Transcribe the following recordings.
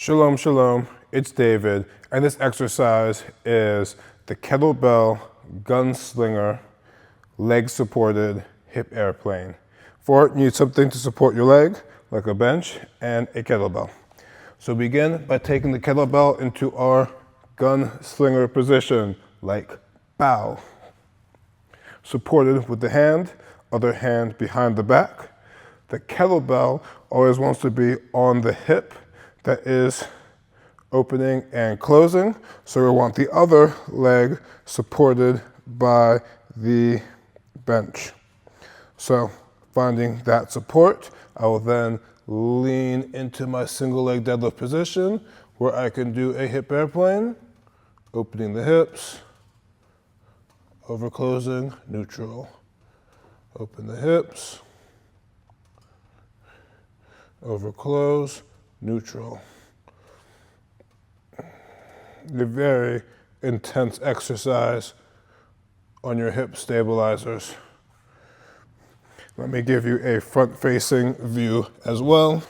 Shalom, shalom, it's David, and this exercise is the Kettlebell Gunslinger leg-supported hip airplane. For it, you need something to support your leg, like a bench and a kettlebell. So begin by taking the kettlebell into our gunslinger position, like bow. Supported with the hand, other hand behind the back. The kettlebell always wants to be on the hip that is opening and closing. So we want the other leg supported by the bench. So finding that support, I will then lean into my single leg deadlift position where I can do a hip airplane, opening the hips, over closing, neutral. Open the hips, over close, neutral. A very intense exercise on your hip stabilizers. Let me give you a front-facing view as well.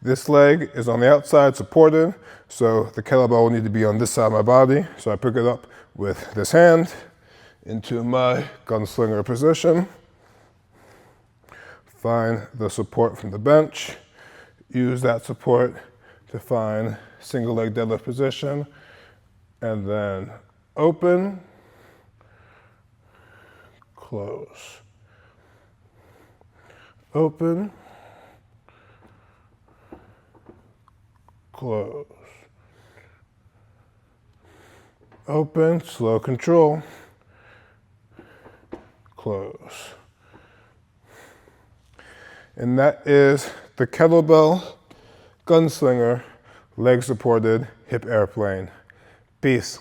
This leg is on the outside supported, so the kettlebell will need to be on this side of my body. So I pick it up with this hand into my gunslinger position. Find the support from the bench. Use that support to find single leg deadlift position, and then open, close, open, close, open, slow control, close. And that is the Kettlebell Gunslinger leg supported hip airplane. Peace.